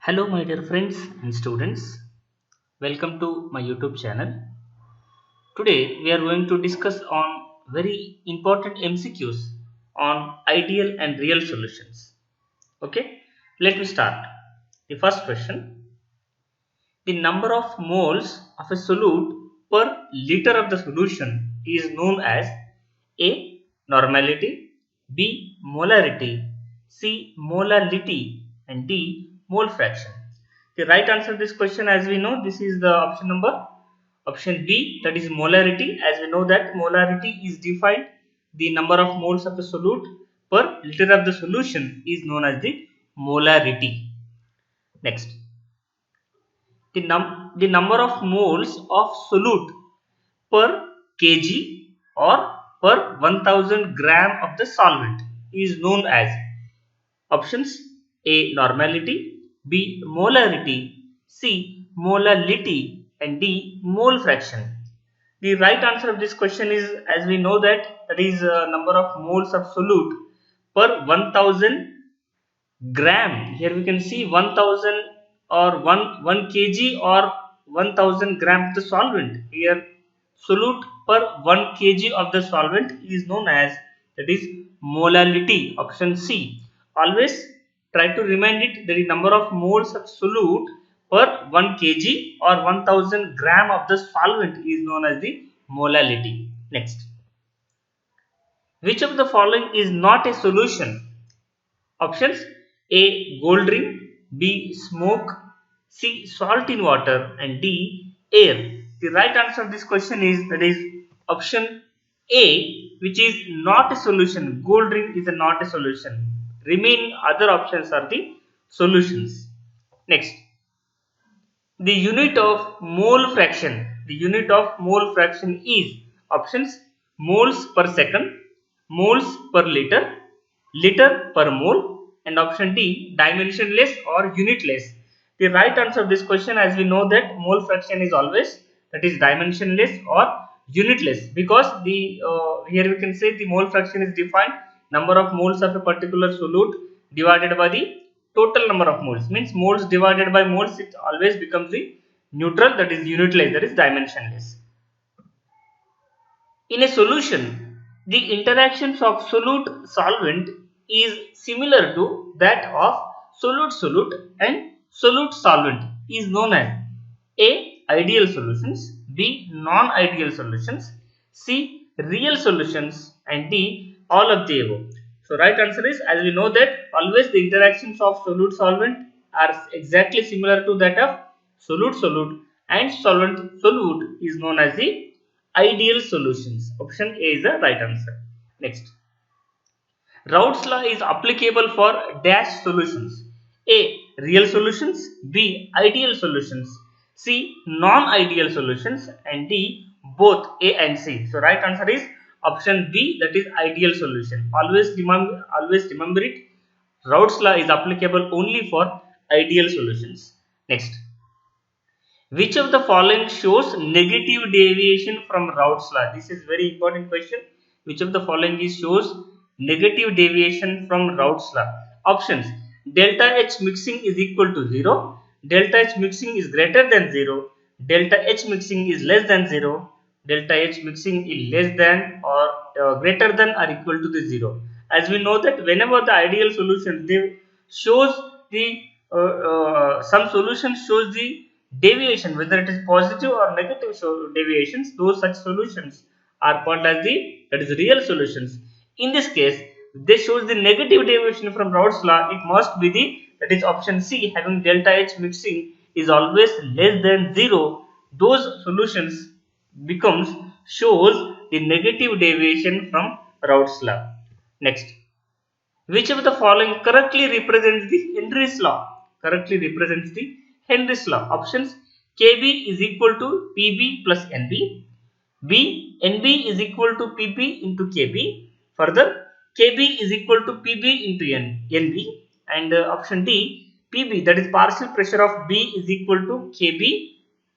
Hello, my dear friends and students. Welcome to my YouTube channel. Today, we are going to discuss on very important MCQs on ideal and real solutions. Okay, let me start. The first question: the number of moles of a solute per liter of the solution is known as A. Normality, B. Molarity, C. Molality, and D. Mole fraction. The right answer to this question, as we know, this is the option B, that is molarity. As we know that molarity is defined, the number of moles of a solute per liter of the solution is known as the molarity. Next, the number of moles of solute per kg or per 1000 gram of the solvent is known as options: A. Normality, B. Molarity, C. Molality, and D. Mole fraction. The right answer of this question is, as we know that is number of moles of solute per 1000 gram. Here we can see 1000 or 1 kg or 1000 gram of the solvent. Here solute per 1 kg of the solvent is known as, that is molality, option C. Always try to remind it that the number of moles of solute per 1 kg or 1000 gram of the solvent is known as the molality. Next, which of the following is not a solution? Options: A. Gold ring, B. Smoke, C. Salt in water, and D. Air. The right answer of this question is, that is option A, which is not a solution. Gold ring is not a solution. Remaining other options are the solutions. Next, the unit of mole fraction. The unit of mole fraction is options: moles per second, moles per liter, liter per mole, and option D, dimensionless or unitless. The right answer of this question, as we know that mole fraction is always, that is dimensionless or unitless, because the here we can say the mole fraction is defined number of moles of a particular solute divided by the total number of moles, means moles divided by moles, it always becomes the neutral, that is unitless, that is dimensionless. In a solution, the interactions of solute solvent is similar to that of solute solute and solute solvent is known as A. Ideal solutions, B. Non-ideal solutions, C. Real solutions, and D. All of the above. So right answer is, as we know that always the interactions of solute solvent are exactly similar to that of solute solute, and solvent solute is known as the ideal solutions. Option A is the right answer. Next, Raoult's law is applicable for dash solutions: A. Real solutions, B. Ideal solutions, C. Non-ideal solutions, and D. Both A and C. So right answer is option B, that is ideal solution. Always remember it. Raoult's law is applicable only for ideal solutions. Next, which of the following shows negative deviation from Raoult's law? This is very important question. Which of the following is shows negative deviation from Raoult's law? Options: delta H mixing is equal to 0, delta H mixing is greater than 0, delta H mixing is less than 0, delta H mixing is less than or greater than or equal to the 0. As we know that whenever the ideal solution they shows the some solution shows the deviation, whether it is positive or negative deviations, those such solutions are called as the, that is real solutions. In this case, this shows the negative deviation from Raoult's law, it must be the, that is option C, having delta H mixing is always less than 0. Those solutions becomes shows the negative deviation from Raoult's law. Next, which of the following correctly represents the Henry's law? Correctly represents the Henry's law. Options: KB is equal to PB plus NB, B. NB is equal to PB into KB, further KB is equal to PB into NB, and option D, PB, that is partial pressure of B is equal to KB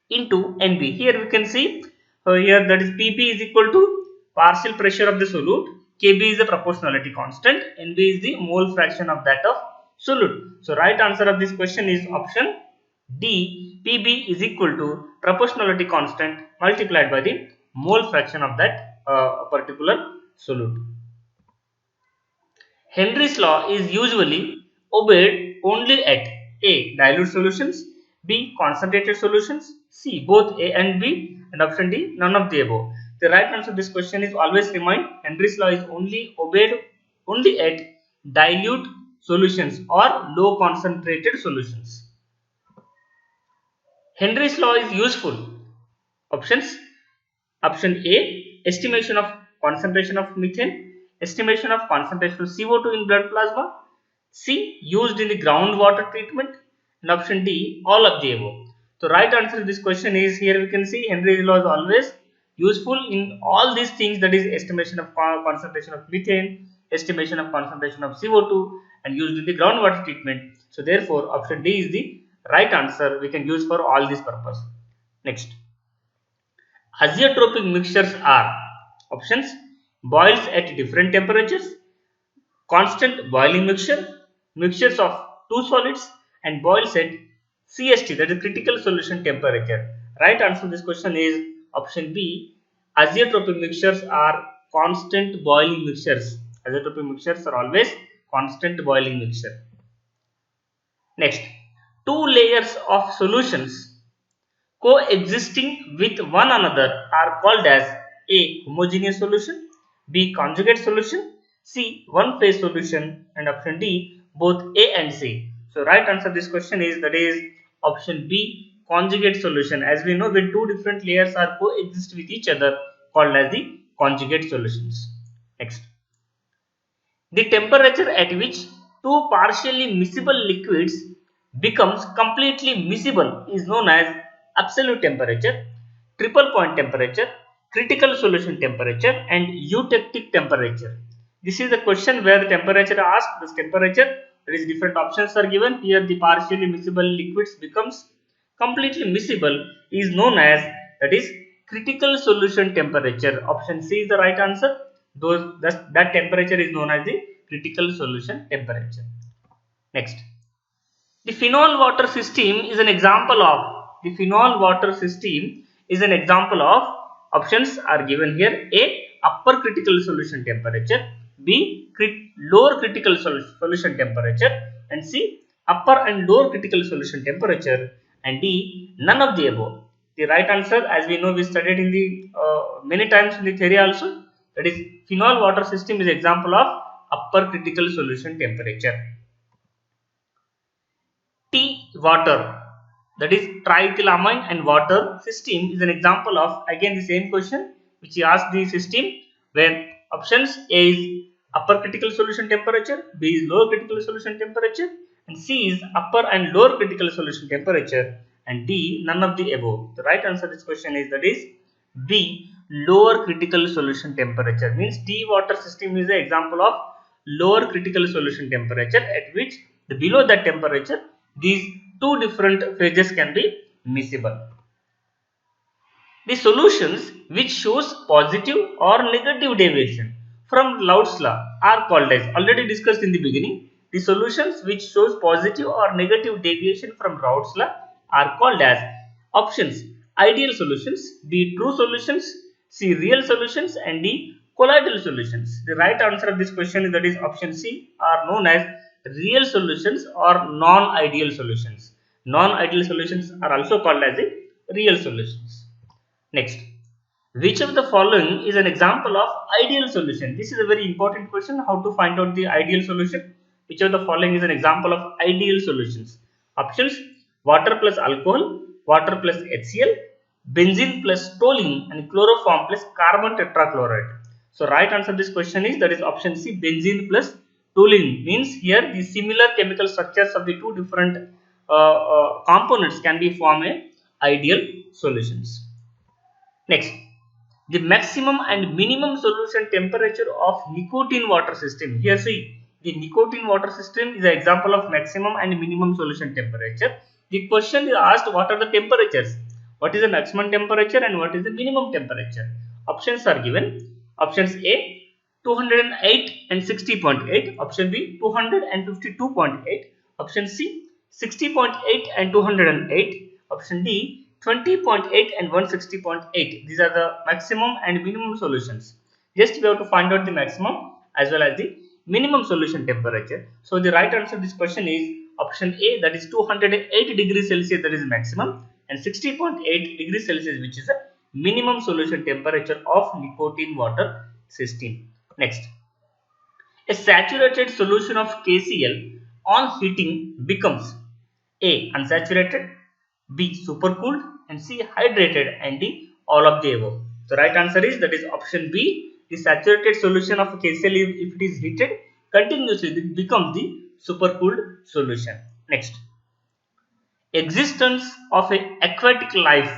into NB. Here we can see here, that is PP is equal to partial pressure of the solute, KB is the proportionality constant, NB is the mole fraction of that of solute. So right answer of this question is option D. Pb is equal to proportionality constant multiplied by the mole fraction of that particular solute. Henry's law is usually obeyed only at A. Dilute solutions, B. Concentrated solutions, C. Both A and B, and option D. None of the above. The right answer to this question is always remind Henry's law is only obeyed only at dilute solutions or low concentrated solutions. Henry's law is useful. Options: option A, estimation of concentration of methane, estimation of concentration of CO2 in blood plasma, C, used in the groundwater treatment, and option D, all of the above. So right answer to this question is, here we can see Henry's law is always useful in all these things, that is estimation of concentration of methane, estimation of concentration of CO2, and used in the groundwater treatment. So therefore option D is the right answer we can use for all these purposes. Next. Azeotropic mixtures are options: boils at different temperatures, constant boiling mixture, mixtures of two solids, and boils at CST, that is critical solution temperature. Right answer to this question is option B. Azeotropic mixtures are constant boiling mixtures. Azeotropic mixtures are always constant boiling mixture. Next, two layers of solutions coexisting with one another are called as A. Homogeneous solution, B. Conjugate solution, C. One phase solution, and option D. Both A and C. So right answer to this question is, that is option B. Conjugate solution. As we know, when two different layers are coexist with each other, called as the conjugate solutions. Next, the temperature at which two partially miscible liquids becomes completely miscible is known as absolute temperature, triple point temperature, critical solution temperature, and eutectic temperature. This is the question where the temperature asked. This temperature, there is different options are given. Here the partially miscible liquids becomes completely miscible is known as, that is critical solution temperature. Option C is the right answer. That temperature is known as the critical solution temperature. Next, the phenol water system is an example of, options are given here: A. Upper critical solution temperature, B. Lower critical solution temperature, and C. Upper and lower critical solution temperature, and D. None of the above. The right answer, as we know, we studied in the many times in the theory also, that is phenol water system is example of upper critical solution temperature. Tea water, that is triethylamine and water system is an example of, again the same question which he asked the system, where options: A is upper critical solution temperature, B is lower critical solution temperature, and C is upper and lower critical solution temperature, and D none of the above. The right answer to this question is, that is B, lower critical solution temperature. Means tea water system is an example of lower critical solution temperature, at which below that temperature these two different phases can be miscible. The solutions which shows positive or negative deviation from Raoult's law are called as, already discussed in the beginning, the solutions which shows positive or negative deviation from Raoult's law are called as options: ideal solutions, B. true solutions, C. real solutions, and D. colloidal solutions. The right answer of this question is, that is option C, are known as real solutions or non-ideal solutions. Non-ideal solutions are also called as the real solutions. Next, which of the following is an example of ideal solution? This is a very important question, how to find out the ideal solution. Which of the following is an example of ideal solutions? Options: water plus alcohol, water plus HCl, benzene plus toluene, and chloroform plus carbon tetrachloride. So right answer to this question is, that is option C, benzene plus toluene. Means here the similar chemical structures of the two different components can be form a ideal solutions. Next, the maximum and minimum solution temperature of nicotine water system. Here see, the nicotine water system is an example of maximum and minimum solution temperature. The question is asked, what are the temperatures? What is the maximum temperature and what is the minimum temperature? Options are given. Options A, 208 and 60.8. Option B 252.8. Option C 60.8 and 208. Option D 20.8 and 160.8. These are the maximum and minimum solutions. Just we have to find out the maximum as well as the minimum solution temperature. So the right answer to this question is option A, that is 208 degrees Celsius, that is maximum, and 60.8 degrees Celsius, which is a minimum solution temperature of nicotine water system. Next, a saturated solution of KCl on heating becomes A unsaturated, B supercooled, and C hydrated, and D all of the above. The right answer is, that is option B. The saturated solution of KCl, if it is heated continuously, it becomes the supercooled solution. Next, existence of a aquatic life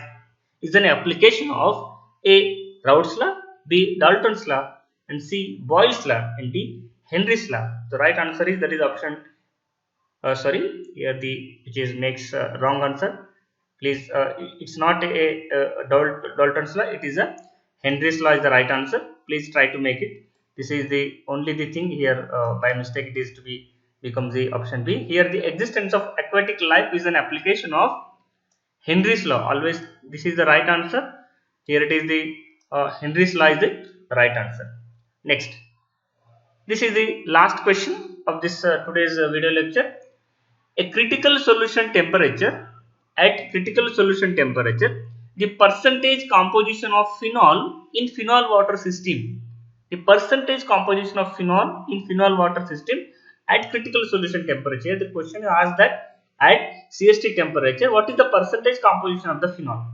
is an application of A. Raoult's law, B. Dalton's law, and C. Boyle's law, and D. Henry's law. The right answer is, that is option sorry, here the which is makes wrong answer. Please, it's not a Dalton's law, it is a Henry's law is the right answer. Please try to make it. This is the only the thing here, by mistake it is to be becomes the option B. Here the existence of aquatic life is an application of Henry's law. Always this is the right answer. Here it is the Henry's law is the right answer. Next, this is the last question of this today's video lecture. A critical solution temperature, at critical solution temperature, the percentage composition of phenol in phenol water system, the percentage composition of phenol in phenol water system at critical solution temperature. The question asks that at CST temperature, what is the percentage composition of the phenol?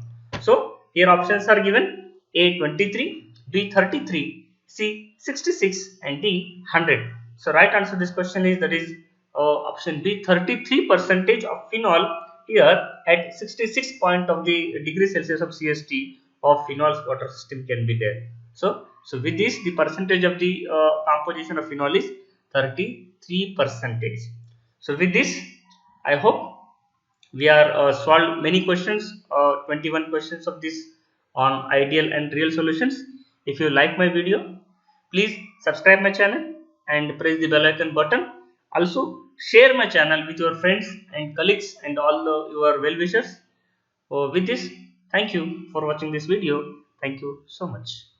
So here options are given: A 23, B 33, C 66, and D 100. So right answer to this question is, that is option B 33 percentage of phenol here at 66 point of the degree Celsius of CST of phenol's water system can be there. So with this, the percentage of the composition of phenol is 33 percentage. So with this, I hope we are solved many questions, 21 questions of this on ideal and real solutions. If you like my video, please subscribe my channel and press the bell icon button. Also share my channel with your friends and colleagues and all your well-wishers. With this, thank you for watching this video. Thank you so much.